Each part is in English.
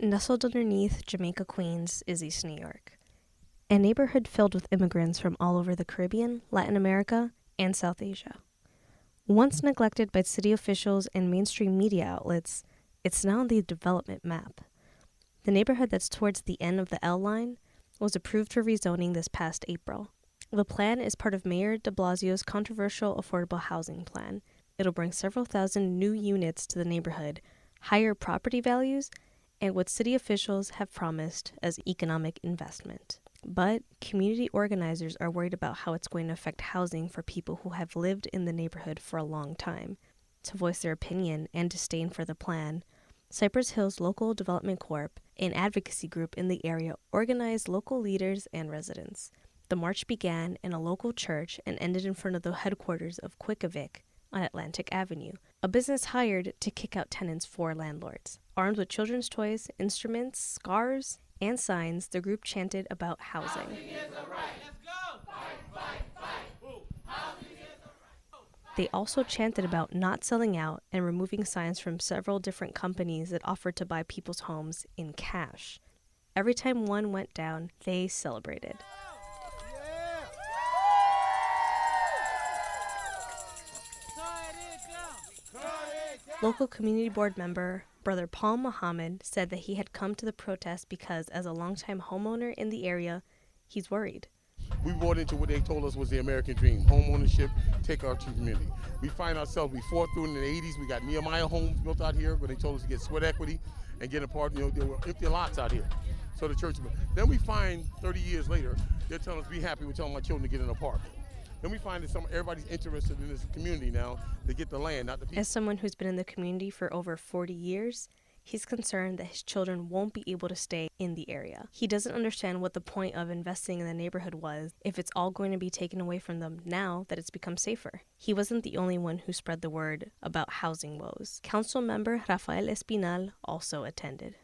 Nestled underneath Jamaica, Queens is East New York, a neighborhood filled with immigrants from all over the Caribbean, Latin America, and South Asia. Once neglected by city officials and mainstream media outlets, it's now on the development map. The neighborhood that's towards the end of the L line was approved for rezoning this past April. The plan is part of Mayor de Blasio's controversial affordable housing plan. It'll bring several thousand new units to the neighborhood, higher property values, and what city officials have promised as economic investment. But community organizers are worried about how it's going to affect housing for people who have lived in the neighborhood for a long time. To voice their opinion and disdain for the plan, Cypress Hills Local Development Corp., an advocacy group in the area, organized local leaders and residents. The march began in a local church and ended in front of the headquarters of Quick Evic on Atlantic Avenue, a business hired to kick out tenants for landlords. Armed with children's toys, instruments, scarves, and signs, the group chanted about housing. They also chanted about not selling out and removing signs from several different companies that offered to buy people's homes in cash. Every time one went down, they celebrated. Local community board member Brother Paul Muhammad said that he had come to the protest because, as a longtime homeowner in the area, he's worried. We bought into what they told us was the American dream, home ownership, take our community. We find ourselves, we fought through in the 80s, we got Nehemiah homes built out here where they told us to get sweat equity and get a part, there were empty lots out here. So the church, then we find 30 years later, they're telling us be happy, we're telling my children to get an apartment. Then we find that everybody's interested in this community now to get the land, not the people. As someone who's been in the community for over 40 years, he's concerned that his children won't be able to stay in the area. He doesn't understand what the point of investing in the neighborhood was if it's all going to be taken away from them now that it's become safer. He wasn't the only one who spread the word about housing woes. Council member Rafael Espinal also attended.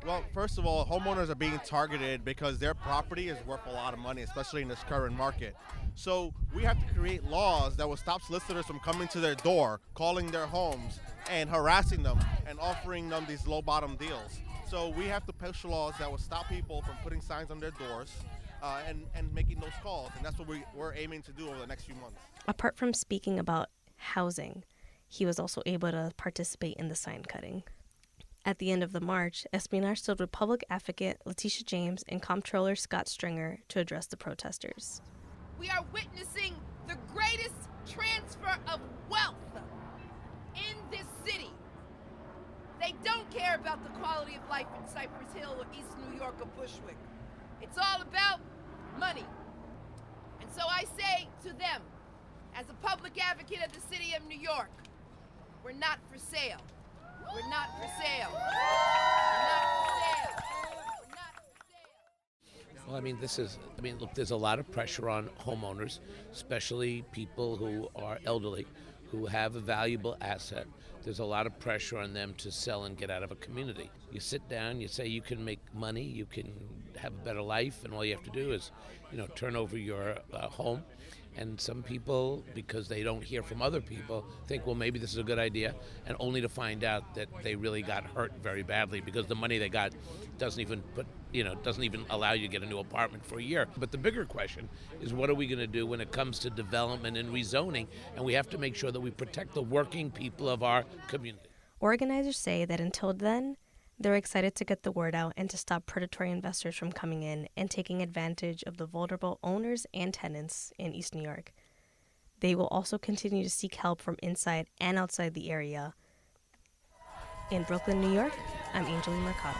Well, first of all, homeowners are being targeted because their property is worth a lot of money, especially in this current market. So we have to create laws that will stop solicitors from coming to their door, calling their homes, and harassing them and offering them these low bottom deals. So we have to push laws that will stop people from putting signs on their doors and making those calls. And that's what we're aiming to do over the next few months. Apart from speaking about housing, he was also able to participate in the sign cutting. At the end of the march, Espinal stood with public advocate Letitia James and comptroller Scott Stringer to address the protesters. We are witnessing the greatest transfer of wealth in this city. They don't care about the quality of life in Cypress Hill or East New York or Bushwick. It's all about money. And so I say to them, as a public advocate of the city of New York, we're not for sale. We're not for sale. We're not for sale. We're not for sale. Well, look, there's a lot of pressure on homeowners, especially people who are elderly, who have a valuable asset. There's a lot of pressure on them to sell and get out of a community. You sit down, you say you can make money, you can have a better life, and all you have to do is, turn over your home. And some people, because they don't hear from other people, think, well, maybe this is a good idea, and only to find out that they really got hurt very badly because the money they got doesn't even allow you to get a new apartment for a year. But the bigger question is, what are we going to do when it comes to development and rezoning? And we have to make sure that we protect the working people of our community. Organizers say that until then, they're excited to get the word out and to stop predatory investors from coming in and taking advantage of the vulnerable owners and tenants in East New York. They will also continue to seek help from inside and outside the area. In Brooklyn, New York, I'm Angeline Mercado.